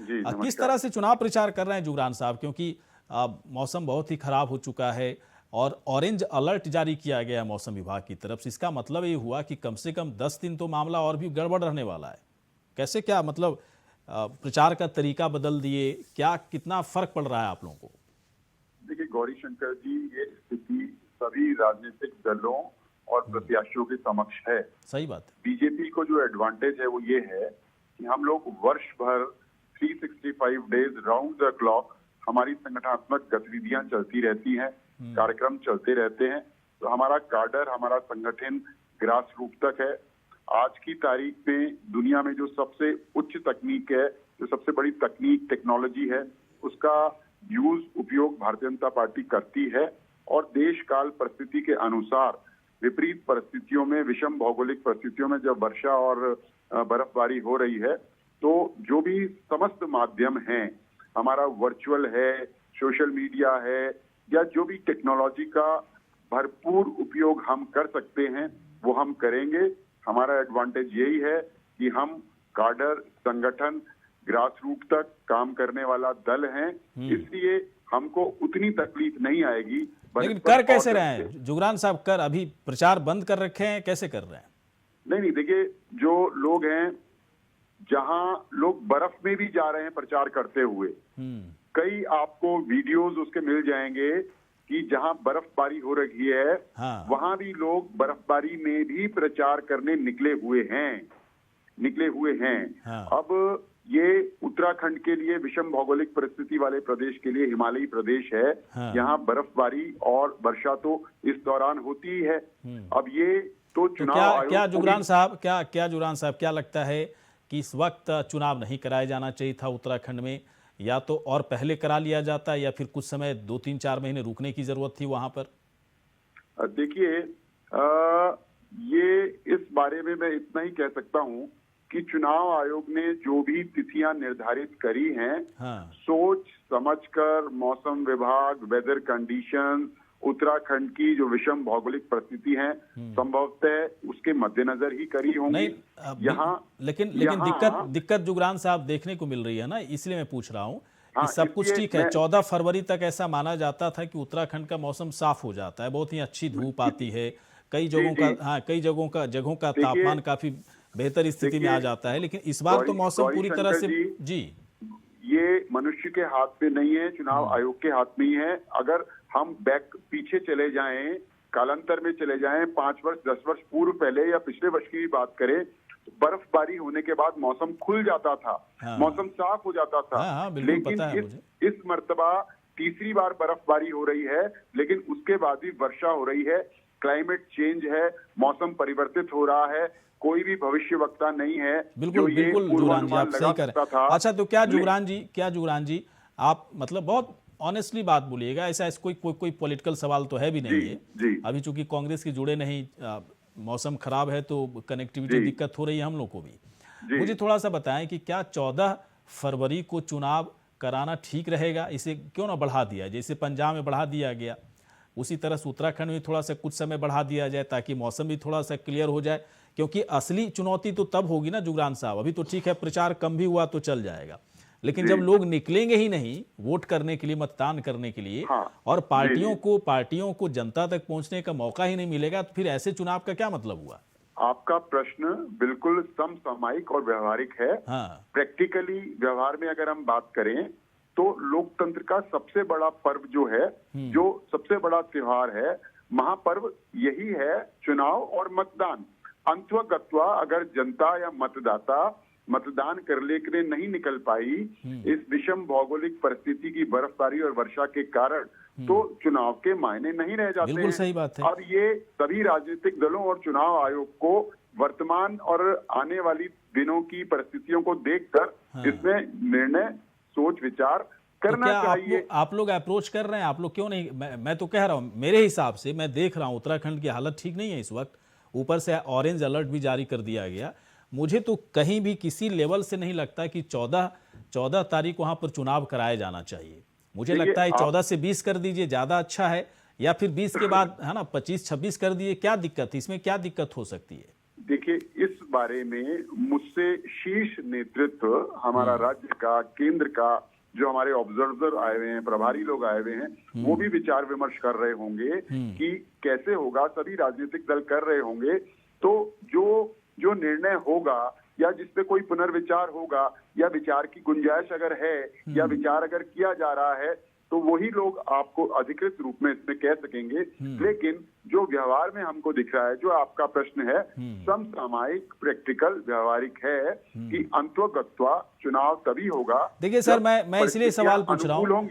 जी किस नमस्कार। तरह से चुनाव प्रचार कर रहे हैं जुगरान साहब, क्योंकि मौसम बहुत ही खराब हो चुका है और ऑरेंज अलर्ट जारी किया गया है मौसम विभाग की तरफ से। इसका मतलब ये हुआ कि कम से कम 10 दिन तो मामला और भी गड़बड़ रहने वाला है। कैसे क्या मतलब प्रचार का तरीका बदल दिए, क्या कितना फर्क पड़ रहा है आप लोगों को? देखिए गौरी शंकर जी, ये स्थिति सभी राजनीतिक दलों और प्रत्याशियों के समक्ष है। सही बात है। बीजेपी को जो एडवांटेज है वो ये है कि हम लोग वर्ष भर 365 डेज राउंड द क्लॉक हमारी संगठनात्मक गतिविधियां चलती रहती हैं, कार्यक्रम चलते रहते हैं। तो हमारा काडर, हमारा संगठन ग्रास रूट तक है। आज की तारीख में दुनिया में जो सबसे उच्च तकनीक है, जो सबसे बड़ी तकनीक टेक्नोलॉजी है, उसका उपयोग भारतीय जनता पार्टी करती है। और देश काल परिस्थिति के अनुसार विपरीत परिस्थितियों में, विषम भौगोलिक परिस्थितियों में जब वर्षा और बर्फबारी हो रही है, तो जो भी समस्त माध्यम हैं, हमारा वर्चुअल है, सोशल मीडिया है, या जो भी टेक्नोलॉजी का भरपूर उपयोग हम कर सकते हैं वो हम करेंगे। हमारा एडवांटेज यही है कि हम काडर, संगठन, ग्रास रूट तक काम करने वाला दल हैं, इसलिए हमको उतनी तकलीफ नहीं आएगी। लेकिन कर कैसे रहे हैं जुगरान साहब? कर अभी प्रचार बंद कर रखे हैं, कैसे कर रहे हैं? नहीं, देखिए जो लोग हैं, जहां लोग बर्फ में भी जा रहे हैं प्रचार करते हुए, कई आपको वीडियोस उसके मिल जाएंगे कि जहां बर्फबारी हो रही है, हाँ। वहां भी लोग बर्फबारी में भी प्रचार करने निकले हुए हैं। हाँ। अब ये उत्तराखंड के लिए विषम भौगोलिक परिस्थिति वाले प्रदेश के लिए हिमालयी प्रदेश है। हाँ। यहाँ बर्फबारी और वर्षा तो इस दौरान होती ही है। अब ये तो चुनाव आयोग क्या जुगरान साहब क्या लगता है कि इस वक्त चुनाव नहीं कराया जाना चाहिए था उत्तराखंड में? या तो और पहले करा लिया जाता, या फिर कुछ समय 2-3-4 महीने रुकने की जरूरत थी वहां पर? देखिए, ये इस बारे में मैं इतना ही कह सकता हूं कि चुनाव आयोग ने जो भी तिथियां निर्धारित करी हैं, हाँ। सोच समझकर मौसम विभाग, वेदर कंडीशन, उत्तराखंड की जो विषम भौगोलिक परिस्थिति है, संभवतः उसके मद्देनजर ही करी होंगी। नहीं, यहाँ लेकिन दिक्कत जुगरान साहब देखने को मिल रही है ना, इसलिए मैं पूछ रहा हूँ कि हाँ, सब कुछ ठीक है। 14 फरवरी तक ऐसा माना जाता था कि उत्तराखंड का मौसम साफ हो जाता है, बहुत ही अच्छी धूप आती है, कई जगहों का तापमान काफी बेहतर स्थिति में आ जाता है। लेकिन इस बार तो मौसम पूरी तरह से जी ये मनुष्य के हाथ में नहीं है, चुनाव आयोग के हाथ में ही है। अगर हम पीछे चले जाएं, कालांतर में चले जाएं, 5 वर्ष 10 वर्ष पूर्व पहले या पिछले वर्ष की भी बात करें, तो बर्फबारी होने के बाद मौसम खुल जाता था। हाँ। मौसम साफ हो जाता था। हाँ, बिल्कुल लेकिन पता है मुझे। इस मर्तबा तीसरी बार बर्फबारी हो रही है, लेकिन उसके बाद भी वर्षा हो रही है। क्लाइमेट चेंज है, मौसम परिवर्तित हो रहा है। कोई भी भविष्यवक्ता नहीं है बिल्कुल जुगरान जी, आप सही करें। अच्छा, तो क्या जुगरान जी आप मतलब बहुत ऑनेस्टली बात बोलिएगा, ऐसा कोई पॉलिटिकल सवाल तो है भी नहीं है। अभी चूंकि कांग्रेस के जुड़े नहीं, मौसम खराब है तो कनेक्टिविटी दिक्कत हो रही है हम लोग को भी। मुझे थोड़ा सा बताएं कि क्या 14 फरवरी को चुनाव कराना ठीक रहेगा? इसे क्यों ना बढ़ा दिया, जैसे पंजाब में बढ़ा दिया गया, उसी तरह से उत्तराखंड में थोड़ा सा कुछ समय बढ़ा दिया जाए ताकि मौसम भी थोड़ा सा क्लियर हो जाए। क्योंकि असली चुनौती तो तब होगी ना जुगरान साहब, अभी तो ठीक है प्रचार कम भी हुआ तो चल जाएगा, लेकिन जब लोग निकलेंगे ही नहीं वोट करने के लिए, मतदान करने के लिए, और पार्टियों को जनता तक पहुंचने का मौका ही नहीं मिलेगा, तो फिर ऐसे चुनाव का क्या मतलब हुआ? आपका प्रश्न बिल्कुल समसामयिक और व्यवहारिक है। हाँ। प्रैक्टिकली व्यवहार में अगर हम बात करें तो लोकतंत्र का सबसे बड़ा पर्व जो है, जो सबसे बड़ा त्योहार है, महापर्व यही है, चुनाव और मतदान। अंततः अगर जनता या मतदाता मतदान करने के लिए नहीं निकल पाई इस विषम भौगोलिक परिस्थिति की बर्फबारी और वर्षा के कारण, तो चुनाव के मायने नहीं रह जाते। बिल्कुल सही बात है। अब ये सभी राजनीतिक दलों और चुनाव आयोग को वर्तमान और आने वाली दिनों की परिस्थितियों को देखकर इसमें निर्णय, सोच विचार करना चाहिए। आप लोग अप्रोच कर रहे हैं, आप लोग क्यों नहीं? मैं तो कह रहा हूं, मेरे हिसाब से मैं देख रहा हूं उत्तराखंड की हालत ठीक नहीं है इस वक्त, ऊपर से ऑरेंज अलर्ट भी जारी कर दिया गया। मुझे तो कहीं भी किसी लेवल से नहीं लगता कि 14 तारीख वहां पर चुनाव कराया जाना चाहिए। मुझे लगता है 14 से 20 कर दीजिए, ज्यादा अच्छा है, या फिर 20 के बाद है ना 25-26 कर दिए। क्या दिक्कत, इसमें क्या दिक्कत हो सकती है? देखिए, इस बारे में मुझसे शीर्ष नेतृत्व हमारा राज्य का, केंद्र का, जो हमारे ऑब्जर्वर आए हुए हैं, प्रभारी लोग आए हुए हैं, वो भी विचार विमर्श कर रहे होंगे कि कैसे होगा। सभी राजनीतिक दल कर रहे होंगे। तो जो निर्णय होगा या जिसपे कोई पुनर्विचार होगा या विचार की गुंजाइश अगर है या विचार अगर किया जा रहा है, तो वही लोग आपको अधिकृत रूप में इसमें कह सकेंगे। लेकिन जो व्यवहार में हमको दिख रहा है, जो आपका प्रश्न है, समसामयिक, प्रैक्टिकल, व्यवहारिक है कि अंततः चुनाव तभी होगा। देखिए सर, मैं इसलिए सवाल पूछ रहा हूँ।